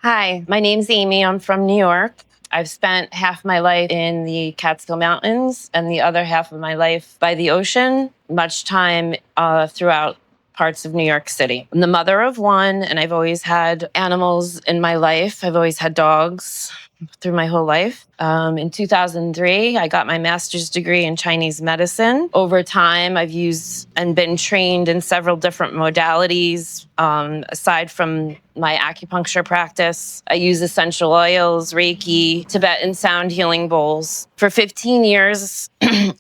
Hi, my name's Amy. I'm from New York. I've spent half my life in the Catskill Mountains and the other half of my life by the ocean, much time throughout parts of New York City. I'm the mother of one, and I've always had animals in my life. I've always had dogs through my whole life. In 2003, I got my master's degree in Chinese medicine. Over time, I've used and been trained in several different modalities. Aside from my acupuncture practice, I use essential oils, Reiki, Tibetan sound healing bowls. For 15 years,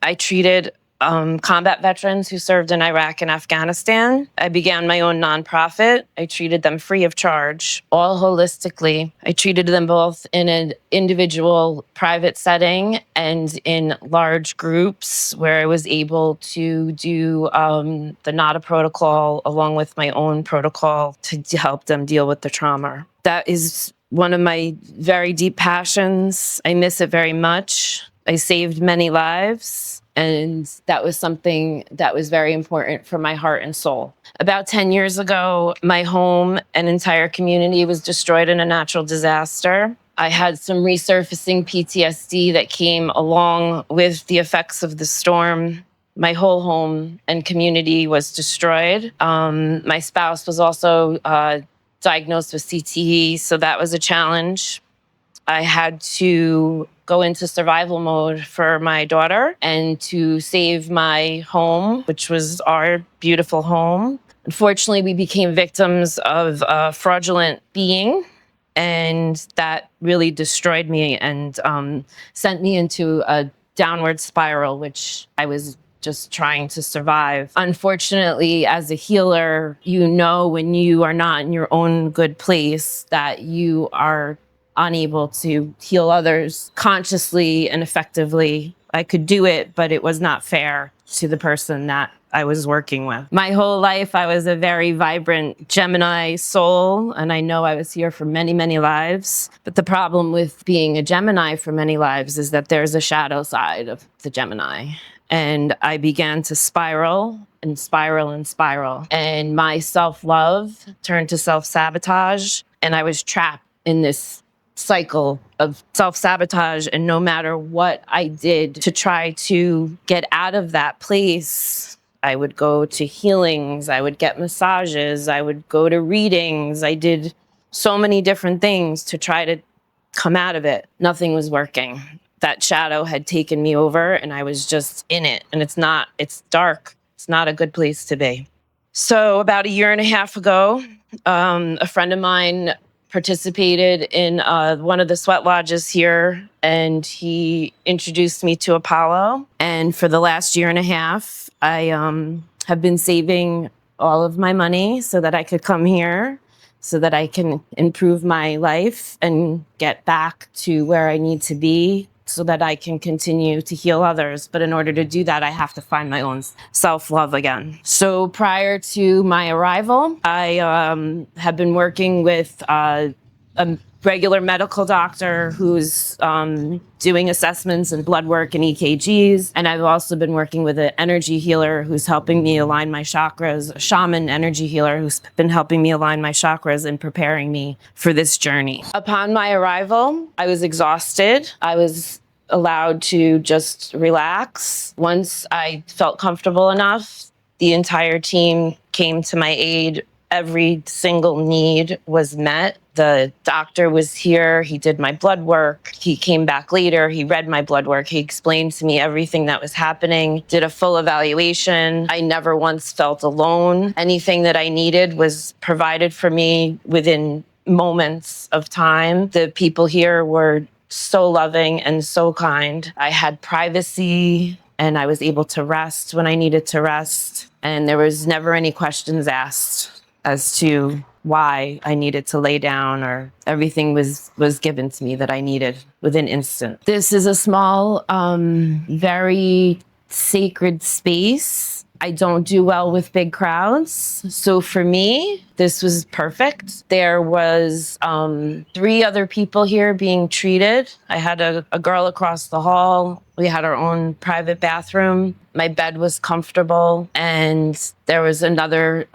I treated combat veterans who served in Iraq and Afghanistan. I began my own nonprofit. I treated them free of charge, all holistically. I treated them both in an individual private setting and in large groups where I was able to do the NADA protocol along with my own protocol to help them deal with the trauma. That is one of my very deep passions. I miss it very much. I saved many lives. And that was something that was very important for my heart and soul. About 10 years ago, my home and entire community was destroyed in a natural disaster. I had some resurfacing PTSD that came along with the effects of the storm. My whole home and community was destroyed. My spouse was also diagnosed with CTE, so that was a challenge. I had to go into survival mode for my daughter and to save my home, which was our beautiful home. Unfortunately, we became victims of a fraudulent being, and that really destroyed me and sent me into a downward spiral, which I was just trying to survive. Unfortunately, as a healer, you know when you are not in your own good place that you are unable to heal others consciously and effectively. I could do it, but it was not fair to the person that I was working with. My whole life, I was a very vibrant Gemini soul, and I know I was here for many, many lives. But the problem with being a Gemini for many lives is that there's a shadow side of the Gemini. And I began to spiral and spiral and spiral. And my self-love turned to self-sabotage, and I was trapped in this cycle of self-sabotage. And no matter what I did to try to get out of that place, I would go to healings, I would get massages, I would go to readings. I did so many different things to try to come out of it. Nothing was working. That shadow had taken me over and I was just in it. And it's dark. It's not a good place to be. So about a year and a half ago, a friend of mine participated in one of the sweat lodges here, and he introduced me to Apollo. And for the last year and a half, I have been saving all of my money so that I could come here, so that I can improve my life and get back to where I need to be, so that I can continue to heal others. But in order to do that, I have to find my own self-love again. So prior to my arrival, I have been working with a regular medical doctor who's doing assessments and blood work and EKGs. And I've also been working with an energy healer who's helping me align my chakras, a shaman energy healer who's been helping me align my chakras and preparing me for this journey. Upon my arrival, I was exhausted. I was allowed to just relax. Once I felt comfortable enough, the entire team came to my aid. Every single need was met. The doctor was here. He did my blood work. He came back later. He read my blood work. He explained to me everything that was happening, did a full evaluation. I never once felt alone. Anything that I needed was provided for me within moments of time. The people here were so loving and so kind. I had privacy and I was able to rest when I needed to rest. And there was never any questions asked as to why I needed to lay down, or everything was given to me that I needed within instant. This is a small, very sacred space. I don't do well with big crowds. So for me, this was perfect. There was 3 other people here being treated. I had a girl across the hall. We had our own private bathroom. My bed was comfortable. And there was another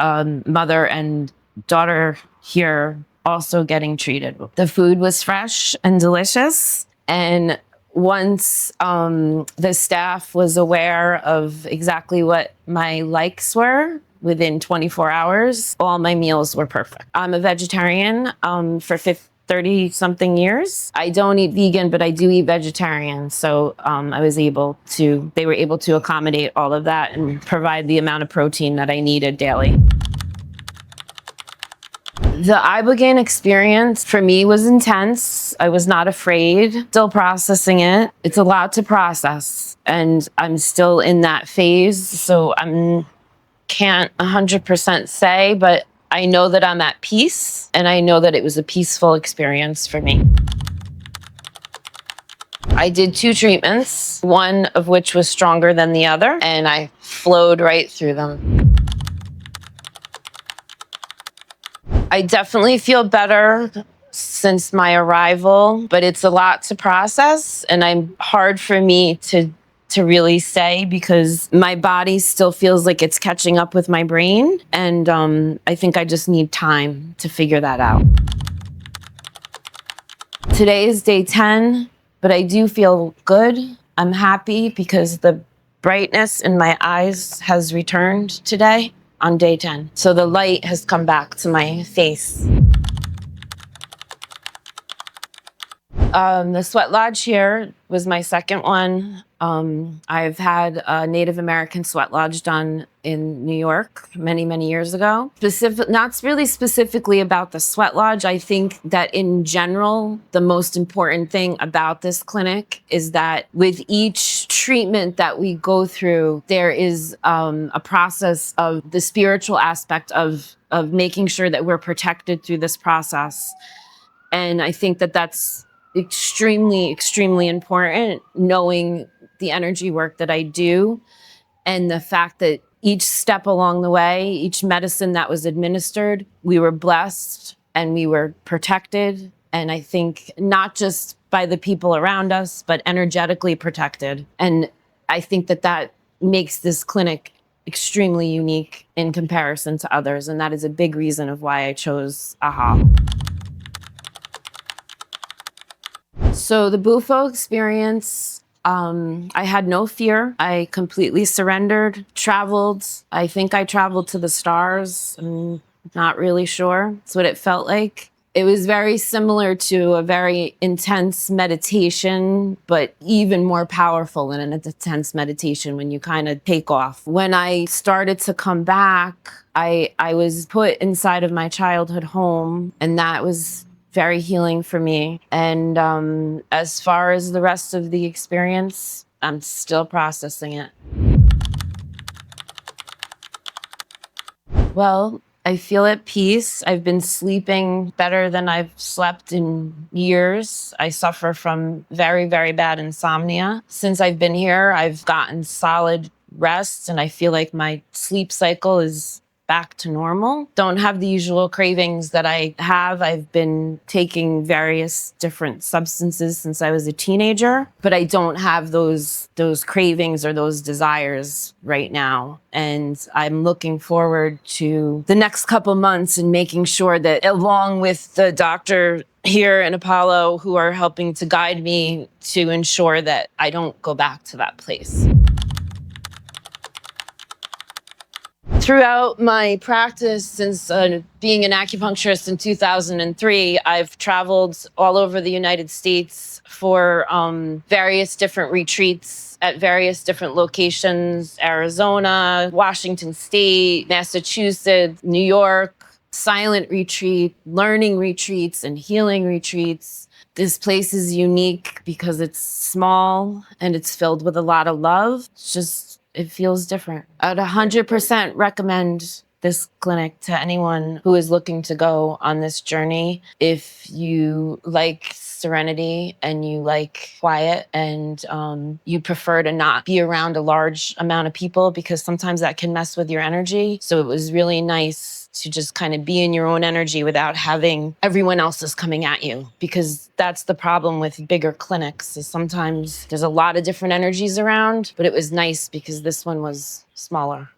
mother and daughter here also getting treated. The food was fresh and delicious. And once the staff was aware of exactly what my likes were, within 24 hours, all my meals were perfect. I'm a vegetarian for 30 something years. I don't eat vegan, but I do eat vegetarian. So they were able to accommodate all of that and provide the amount of protein that I needed daily. The Ibogaine experience for me was intense. I was not afraid, still processing it. It's a lot to process, and I'm still in that phase. So I can't 100% say, but I know that I'm at peace, and I know that it was a peaceful experience for me. I did 2 treatments, one of which was stronger than the other, and I flowed right through them. I definitely feel better since my arrival, but it's a lot to process, and hard for me to really say because my body still feels like it's catching up with my brain, and I think I just need time to figure that out. Today is day 10, but I do feel good. I'm happy because the brightness in my eyes has returned today on day 10. So the light has come back to my face. The sweat lodge here was my second one. I've had a Native American sweat lodge done in New York many, many years ago. Not really specifically about the sweat lodge. I think that in general, the most important thing about this clinic is that with each treatment that we go through, there is a process of the spiritual aspect of making sure that we're protected through this process. And I think that that's extremely, extremely important, knowing the energy work that I do and the fact that each step along the way, each medicine that was administered, we were blessed and we were protected. And I think not just by the people around us, but energetically protected. And I think that that makes this clinic extremely unique in comparison to others. And that is a big reason of why I chose Ahal. So the Bufo experience, I had no fear. I completely surrendered, traveled. I think I traveled to the stars. I'm not really sure. That's what it felt like. It was very similar to a very intense meditation, but even more powerful than an intense meditation when you kind of take off. When I started to come back, I was put inside of my childhood home, and that was very healing for me. And as far as the rest of the experience, I'm still processing it. Well, I feel at peace. I've been sleeping better than I've slept in years. I suffer from very, very bad insomnia. Since I've been here, I've gotten solid rest, and I feel like my sleep cycle is back to normal. Don't have the usual cravings that I have. I've been taking various different substances since I was a teenager, but I don't have those cravings or those desires right now. And I'm looking forward to the next couple months and making sure that, along with the doctor here in Apollo who are helping to guide me, to ensure that I don't go back to that place. Throughout my practice, since being an acupuncturist in 2003, I've traveled all over the United States for various different retreats at various different locations: Arizona, Washington State, Massachusetts, New York, silent retreat, learning retreats, and healing retreats. This place is unique because it's small and it's filled with a lot of love. It feels different. I'd 100% recommend this clinic to anyone who is looking to go on this journey. If you like serenity and you like quiet and you prefer to not be around a large amount of people, because sometimes that can mess with your energy. So it was really nice to just kind of be in your own energy without having everyone else's coming at you, because that's the problem with bigger clinics, is sometimes there's a lot of different energies around, but it was nice because this one was smaller.